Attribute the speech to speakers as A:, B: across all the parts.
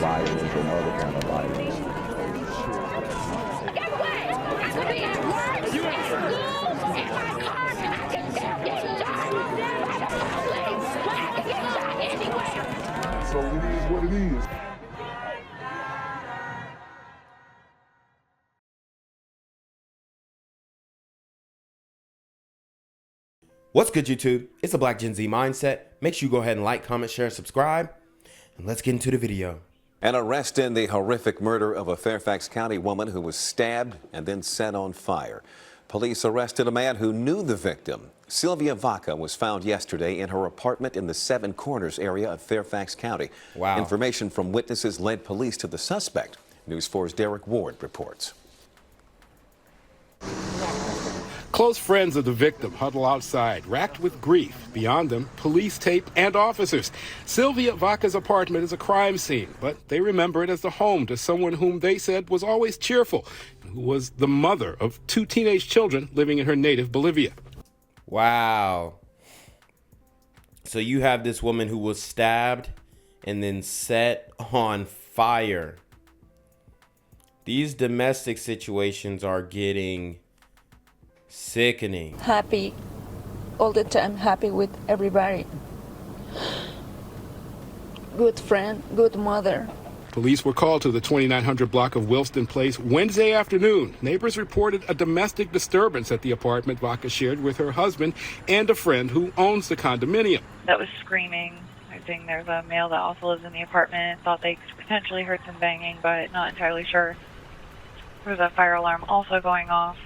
A: violence and other kind of violence.
B: Get away! I could be at work, at school, in my car, and I can still get shot by the police. But I can get shot anywhere.
A: So it is what it is.
C: What's good, YouTube? It's a Black Gen Z Mindset. Make sure you go ahead and like, comment, share, and subscribe. And let's get into the video.
D: An arrest in the horrific murder of a Fairfax County woman who was stabbed and then set on fire. Police arrested a man who knew the victim. Sylvia Vaca was found yesterday in her apartment in the Seven Corners area of Fairfax County.
C: Wow.
D: Information from witnesses led police to the suspect. News 4's Derek Ward reports.
E: Close friends of the victim huddle outside, racked with grief. Beyond them, police tape and officers. Sylvia Vaca's apartment is a crime scene, but they remember it as the home to someone whom they said was always cheerful, who was the mother of 2 teenage children living in her native Bolivia.
C: Wow. So you have this woman who was stabbed and then set on fire. These domestic situations are getting sickening.
F: Happy all the time, happy with everybody. Good friend, good mother.
E: Police were called to the 2900 block of Wilston Place Wednesday afternoon. Neighbors reported a domestic disturbance at the apartment Vaca shared with her husband and a friend who owns the condominium.
G: That was screaming. I think there's a male that also lives in the apartment. Thought they potentially heard some banging, but not entirely sure. There was a fire alarm also going off,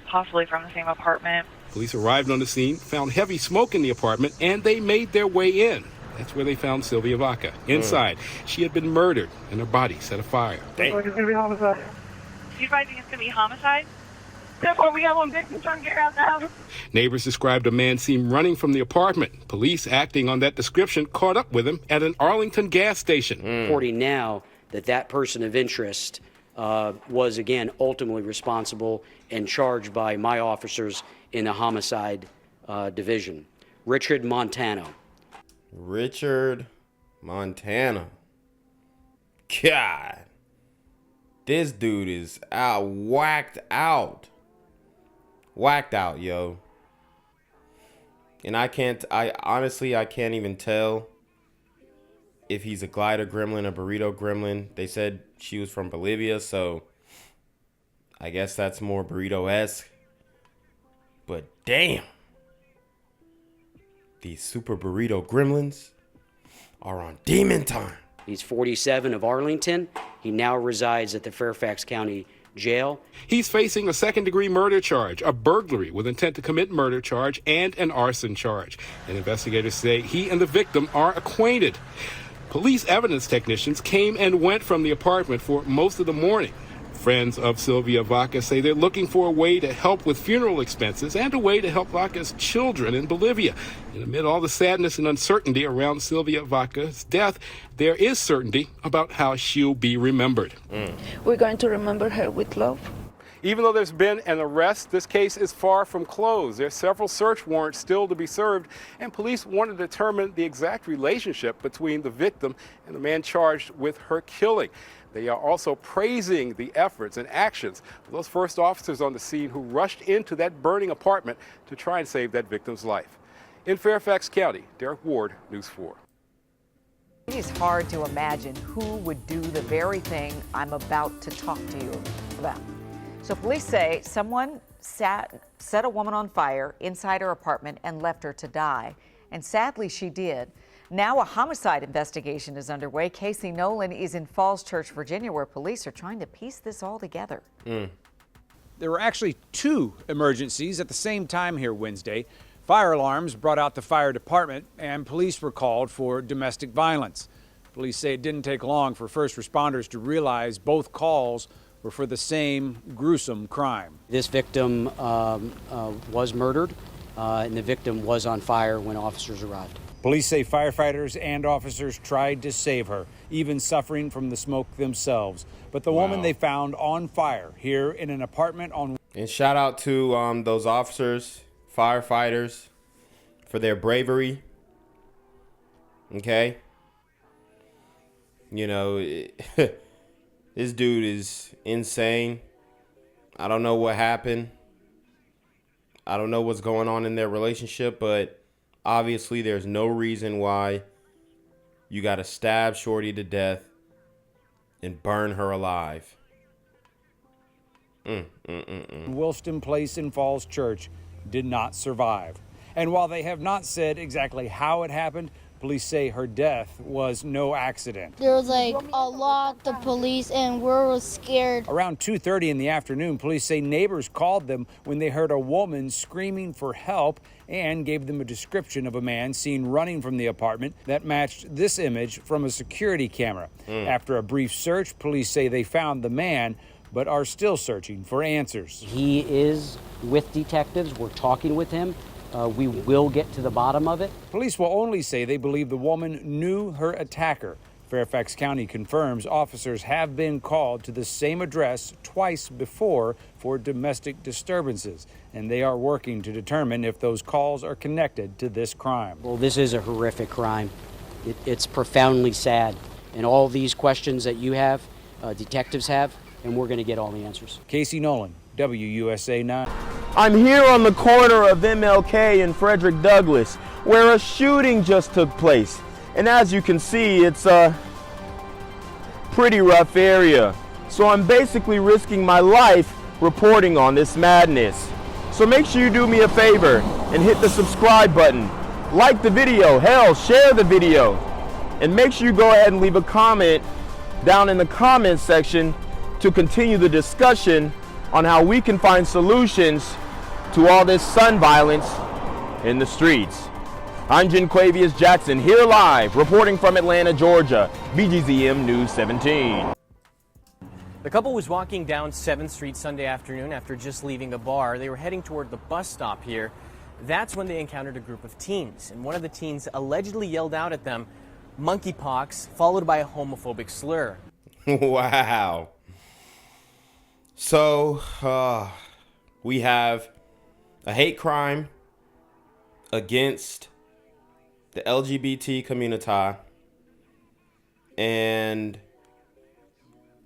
G: possibly from the same apartment.
E: Police arrived on the scene, found heavy smoke in the apartment, and they made their way in. That's where they found Sylvia Vaca. Inside, she had been murdered and her body set afire.
G: It's going to be homicide. You guys think it's going to be homicide? That's why we have one victim trying to get out the house.
E: Neighbors described a man seen running from the apartment. Police, acting on that description, caught up with him at an Arlington gas station.
H: Reporting now that person of interest was, again, ultimately responsible and charged by my officers in the homicide division. Richard Montano.
C: Richard Montana. God. This dude is whacked out. Whacked out, yo. And I honestly can't even tell if he's a glider gremlin, a burrito gremlin. They said she was from Bolivia, so I guess that's more burrito-esque. But damn. These super burrito gremlins are on demon time.
H: He's 47 of Arlington. He now resides at the Fairfax County Jail.
E: He's facing a second-degree murder charge, a burglary with intent to commit murder charge, and an arson charge. And investigators say he and the victim are acquainted. Police evidence technicians came and went from the apartment for most of the morning. Friends of Sylvia Vaca say they're looking for a way to help with funeral expenses and a way to help Vaca's children in Bolivia. And amid all the sadness and uncertainty around Sylvia Vaca's death, there is certainty about how she'll be remembered.
F: We're going to remember her with love.
E: Even though there's been an arrest, this case is far from closed. There's several search warrants still to be served, and police want to determine the exact relationship between the victim and the man charged with her killing. They are also praising the efforts and actions of those first officers on the scene who rushed into that burning apartment to try and save that victim's life. In Fairfax County, Derek Ward, News 4.
I: It is hard to imagine who would do the very thing I'm about to talk to you about. So police say someone set a woman on fire inside her apartment and left her to die. And sadly, she did. Now a homicide investigation is underway. Casey Nolan is in Falls Church, Virginia, where police are trying to piece this all together.
J: There were actually 2 emergencies at the same time here Wednesday. Fire alarms brought out the fire department, and police were called for domestic violence. Police say it didn't take long for first responders to realize both calls were for the same gruesome crime.
H: This victim was murdered, and the victim was on fire when officers arrived.
J: Police say firefighters and officers tried to save her, even suffering from the smoke themselves. But the woman they found on fire here in an apartment on...
C: And shout out to those officers, firefighters, for their bravery. Okay? You know, this dude is insane. I don't know what happened. I don't know what's going on in their relationship, but obviously there's no reason why you got to stab Shorty to death and burn her alive.
J: Wilston Place in Falls Church did not survive. And while they have not said exactly how it happened, police say her death was no accident.
K: There was like a lot of police and we were scared.
J: Around 2:30 in the afternoon, police say neighbors called them when they heard a woman screaming for help and gave them a description of a man seen running from the apartment that matched this image from a security camera. After a brief search, police say they found the man, but are still searching for answers.
H: He is with detectives. We're talking with him. We will get to the bottom of it.
J: Police will only say they believe the woman knew her attacker. Fairfax County confirms officers have been called to the same address twice before for domestic disturbances, and they are working to determine if those calls are connected to this crime.
H: Well, this is a horrific crime. It's profoundly sad. And all these questions that you have, detectives have, and we're going to get all the answers.
J: Casey Nolan, WUSA 9.
L: I'm here on the corner of MLK and Frederick Douglass, where a shooting just took place. And as you can see, it's a pretty rough area. So I'm basically risking my life reporting on this madness. So make sure you do me a favor and hit the subscribe button. Like the video, hell, share the video. And make sure you go ahead and leave a comment down in the comments section to continue the discussion on how we can find solutions to all this son violence in the streets. I'm Jenquavius Jackson, here live, reporting from Atlanta, Georgia, BGZM News 17.
M: The couple was walking down 7th Street Sunday afternoon after just leaving a bar. They were heading toward the bus stop here. That's when they encountered a group of teens, and one of the teens allegedly yelled out at them, "Monkeypox," followed by a homophobic slur.
C: Wow. So, we have a hate crime against the LGBT community. And,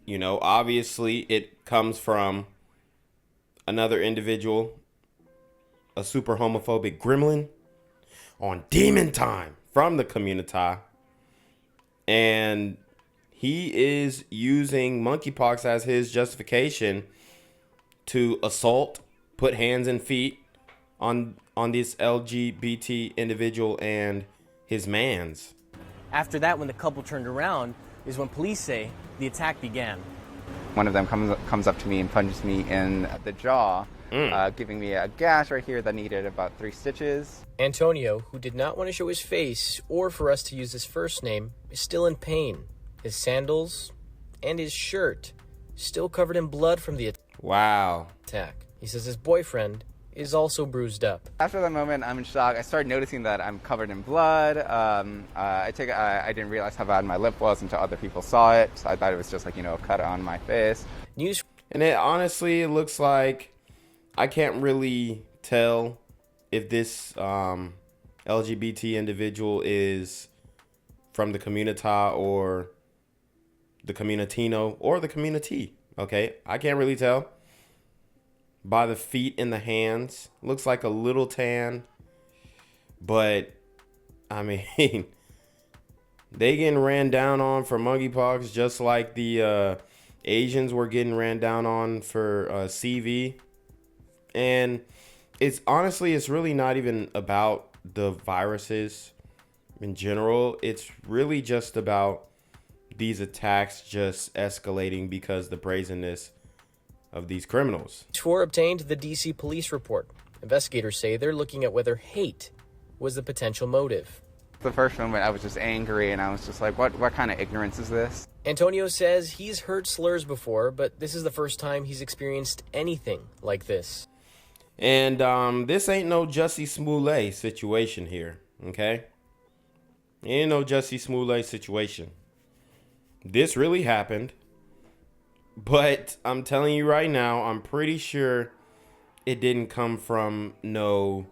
C: you know, obviously it comes from another individual, a super homophobic gremlin on demon time from the community. And he is using monkeypox as his justification to assault, put hands and feet on this LGBT individual and his mans.
M: After that, when the couple turned around, is when police say the attack began.
N: One of them comes up to me and punches me in the jaw, giving me a gash right here that needed about 3 stitches.
M: Antonio, who did not want to show his face or for us to use his first name, is still in pain. His sandals and his shirt still covered in blood from the attack. He says his boyfriend is also bruised up.
N: After that moment, I'm in shock. I started noticing that I'm covered in blood. I didn't realize how bad my lip was until other people saw it. So I thought it was just like, a cut on my face.
C: And it honestly, it looks like I can't really tell if this LGBT individual is from the community or the communitino or the community. Okay, I can't really tell by the feet and the hands. Looks like a little tan, but I mean, they getting ran down on for monkeypox just like the Asians were getting ran down on for CV. And it's honestly, it's really not even about the viruses in general. It's really just about these attacks just escalating because the brazenness of these criminals.
M: Tour obtained the DC police report. Investigators say they're looking at whether hate was the potential motive.
N: The first moment I was just angry and I was just like, what kind of ignorance is this?
M: Antonio says he's heard slurs before, but this is the first time he's experienced anything like this.
C: And this ain't no Jussie Smollett situation here, okay? Ain't no Jussie Smollett situation. This really happened. But I'm telling you right now, I'm pretty sure it didn't come from no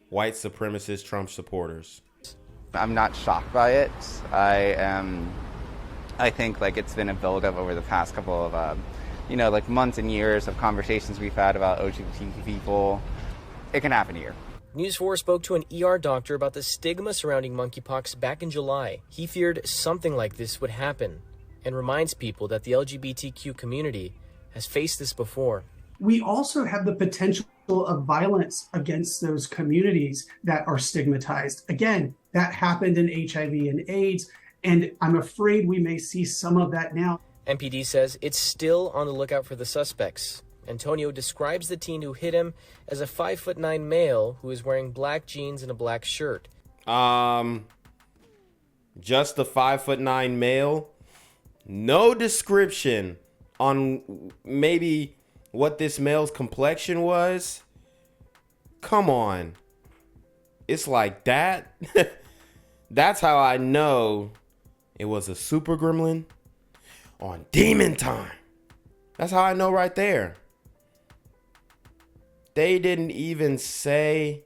C: white supremacist Trump supporters.
N: I'm not shocked by it. I am I think like it's been a buildup over the past couple of, you know, like months and years of conversations we've had about LGBT people. It can happen here.
M: News 4 spoke to an ER doctor about the stigma surrounding monkeypox back in July. He feared something like this would happen and reminds people that the LGBTQ community has faced this before.
O: We also have the potential of violence against those communities that are stigmatized. Again, that happened in HIV and AIDS, and I'm afraid we may see some of that now.
M: MPD says it's still on the lookout for the suspects. Antonio describes the teen who hit him as a 5'9" male who is wearing black jeans and a black shirt.
C: Just a 5'9" male? No description on maybe what this male's complexion was? Come on. It's like that? That's how I know it was a super gremlin on demon time. That's how I know right there. They didn't even say,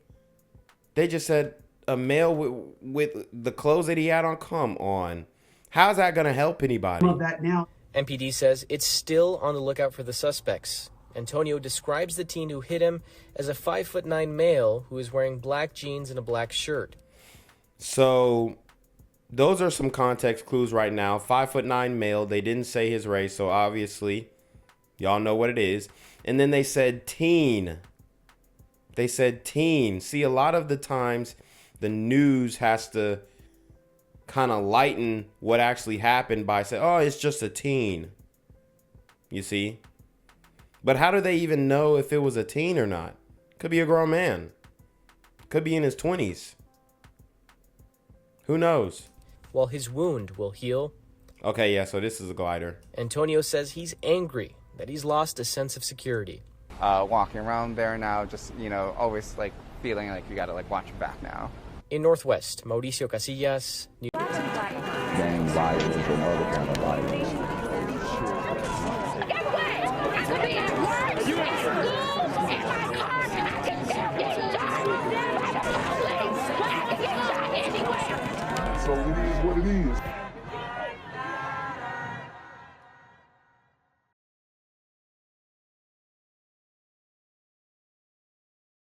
C: they just said a male with the clothes that he had on. Come on. How's that going to help anybody?
O: Of that now.
M: MPD says it's still on the lookout for the suspects. Antonio describes the teen who hit him as a 5'9" male who is wearing black jeans and a black shirt.
C: So those are some context clues right now. 5'9" male. They didn't say his race, so obviously y'all know what it is. And then they said teen. They said teen. See, a lot of the times the news has to kind of lighten what actually happened by saying, oh, it's just a teen. You see? But how do they even know if it was a teen or not? Could be a grown man. Could be in his 20s. Who knows?
M: While his wound will heal.
C: Okay, yeah, so this is a glider.
M: Antonio says he's angry that he's lost a sense of security.
N: Walking around there now, just, you know, always like feeling like you gotta like watch your back now.
M: In Northwest, Mauricio Casillas.
A: Gang violence and other kind of violence.
B: Get away! I could be at work, in school, in my car, and I can still get shot by the police. I can get shot anywhere.
A: So it is what it is.